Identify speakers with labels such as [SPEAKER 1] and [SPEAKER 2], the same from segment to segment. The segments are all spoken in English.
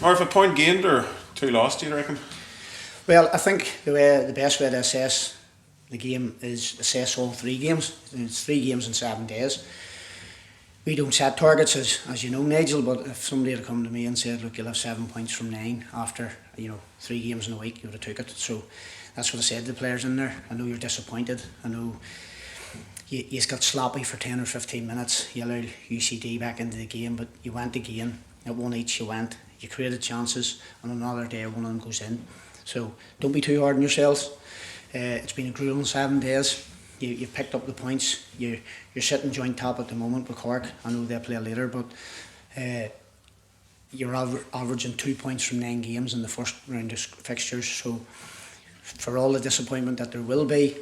[SPEAKER 1] Or if a point gained or two lost, do you reckon?
[SPEAKER 2] Well, I think the best way to assess the game is assess all 3 games. It's 3 games in 7 days. We don't set targets, as you know, Nigel, but if somebody had come to me and said, look, you'll have 7 points from 9 after 3 games in a week, you would have took it. So that's what I said to the players in there. I know you're disappointed. I know you got sloppy for 10 or 15 minutes. You allowed UCD back into the game, but you went again. At 1 each you went. You created chances, and another day one of them goes in. So don't be too hard on yourselves. It's been a grueling 7 days. You've picked up the points. You're sitting joint top at the moment with Cork. I know they'll play later, but you're averaging 2 points from 9 games in the first round of fixtures. So for all the disappointment that there will be,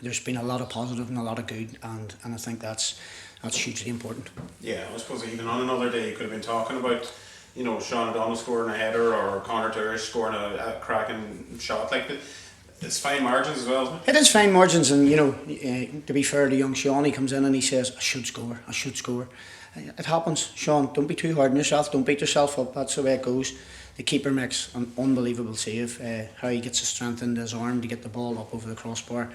[SPEAKER 2] there's been a lot of positive and a lot of good, and I think that's hugely important.
[SPEAKER 1] Yeah, I suppose even on another day you could have been talking about Sean O'Donnell scoring a header or Conor Turish scoring a cracking shot. Like, it's fine margins as well, isn't it?
[SPEAKER 2] It is fine margins, and to be fair to young Sean, he comes in and he says, I should score. It happens, Sean. Don't be too hard on yourself. Don't beat yourself up. That's the way it goes. The keeper makes an unbelievable save. How he gets the strength into his arm to get the ball up over the crossbar.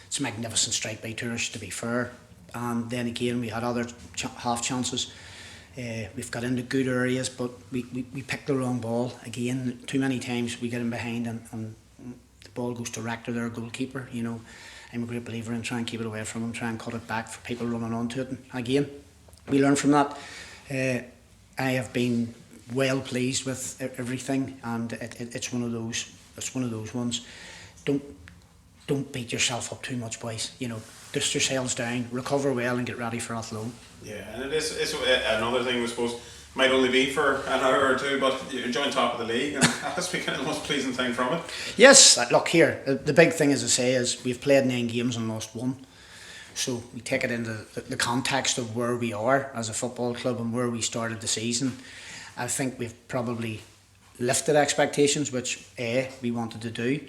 [SPEAKER 2] It's a magnificent strike by Turish, to be fair. And then again, we had other half chances. We've got into good areas, but we picked the wrong ball. Again, too many times we get in behind and the ball goes direct to their goalkeeper. I'm a great believer in trying to keep it away from him, try and cut it back for people running onto it. And again, we learn from that. I have been well pleased with everything, and it's one of those. It's one of those ones. Don't beat yourself up too much, boys. Dust yourselves down, recover well, and get ready for Athlone.
[SPEAKER 1] Yeah, and it's another thing, I suppose, might only be for an hour or two, but you're joint top of the league, and that's been kind of the most pleasing thing from it.
[SPEAKER 2] Yes, look here. The big thing, as I say, is we've played 9 games and lost 1. So we take it into the context of where we are as a football club and where we started the season. I think we've probably lifted expectations, which we wanted to do.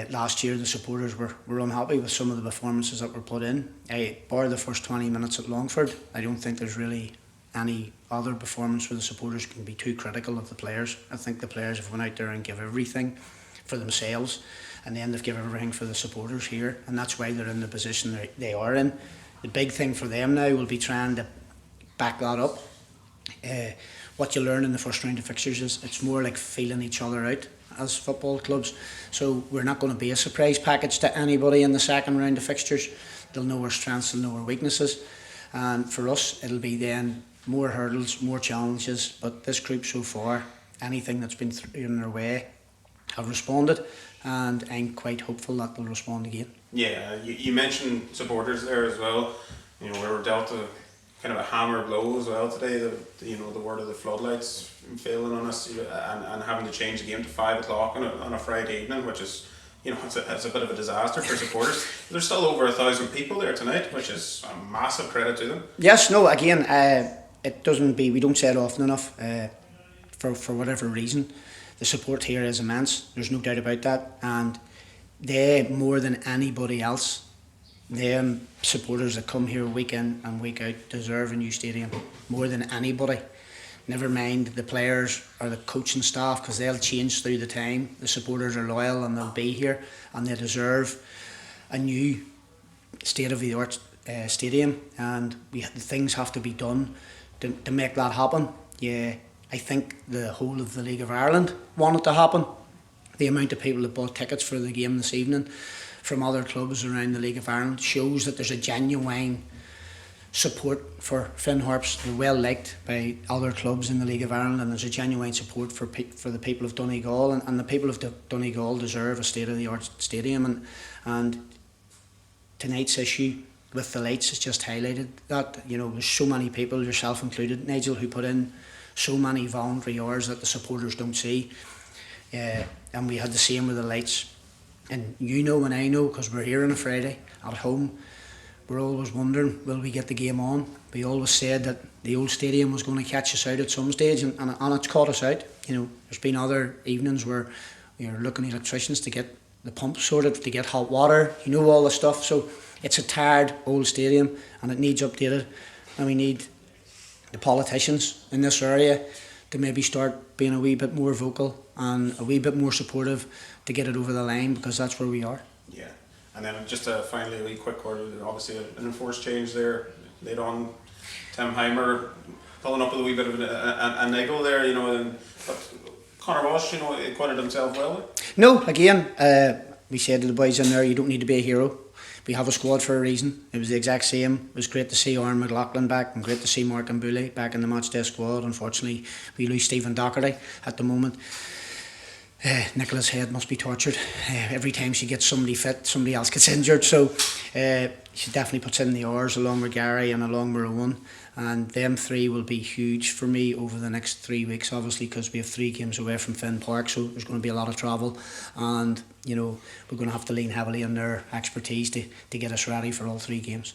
[SPEAKER 2] Last year the supporters were unhappy with some of the performances that were put in. Bar the first 20 minutes at Longford, I don't think there's really any other performance where the supporters can be too critical of the players. I think the players have went out there and give everything for themselves, and then they've given everything for the supporters here, and that's why they're in the position they are in. The big thing for them now will be trying to back that up. What you learn in the first round of fixtures is it's more like feeling each other out as football clubs. So we're not going to be a surprise package to anybody in the second round of fixtures. They'll know our strengths, they'll know our weaknesses, and for us it'll be then more hurdles, more challenges. But this group so far, anything that's been in their way, have responded, and I'm quite hopeful that they'll respond again.
[SPEAKER 1] Yeah, you mentioned supporters there as well. We were dealt a kind of a hammer blow as well today. The word of the floodlights failing on us, and having to change the game to 5 o'clock on a Friday evening, which is it's a bit of a disaster for supporters. There's still over 1,000 people there tonight, which is a massive credit to them.
[SPEAKER 2] Yes, no, again, we don't say it often enough. For whatever reason, the support here is immense. There's no doubt about that, and they, more than anybody else, them supporters that come here week in and week out, deserve a new stadium more than anybody. Never mind the players or the coaching staff, because they'll change through the time. The supporters are loyal and they'll be here, and they deserve a new state-of-the-art stadium, and things have to be done to make that happen. Yeah, I think the whole of the League of Ireland want it to happen. The amount of people that bought tickets for the game this evening from other clubs around the League of Ireland shows that there's a genuine support for Finn Harps. They're well liked by other clubs in the League of Ireland, and there's a genuine support for the people of Donegal, and the people of Donegal deserve a state-of-the-art stadium, and tonight's issue with the lights has just highlighted that. There's so many people, yourself included, Nigel, who put in so many voluntary hours that the supporters don't see, and we had the same with the lights. And and I know, because we're here on a Friday at home, we're always wondering, will we get the game on? We always said that the old stadium was going to catch us out at some stage, and it's caught us out. There's been other evenings where you're looking at electricians to get the pump sorted, to get hot water, all the stuff. So it's a tired old stadium and it needs updated, and we need the politicians in this area to maybe start being a wee bit more vocal and a wee bit more supportive to get it over the line, because that's where we are.
[SPEAKER 1] Yeah, and then just finally a wee quick word. Obviously, an enforced change there later on. Tim Heimer pulling up with a wee bit of a niggle there, you know. But Conor Walsh, you know, acquitted himself well.
[SPEAKER 2] No, again, we said to the boys in there, you don't need to be a hero. We have a squad for a reason. It was the exact same. It was great to see Aaron McLaughlin back and great to see Mark Mbuli back in the matchday squad. Unfortunately, we lose Stephen Docherty at the moment. Nicola's head must be tortured. Every time she gets somebody fit, somebody else gets injured. So she definitely puts in the hours along with Gary and along with Owen. And them three will be huge for me over the next 3 weeks, obviously, because we have 3 games away from Finn Park, so there's going to be a lot of travel, and you know, we're going to have to lean heavily on their expertise to get us ready for all 3 games.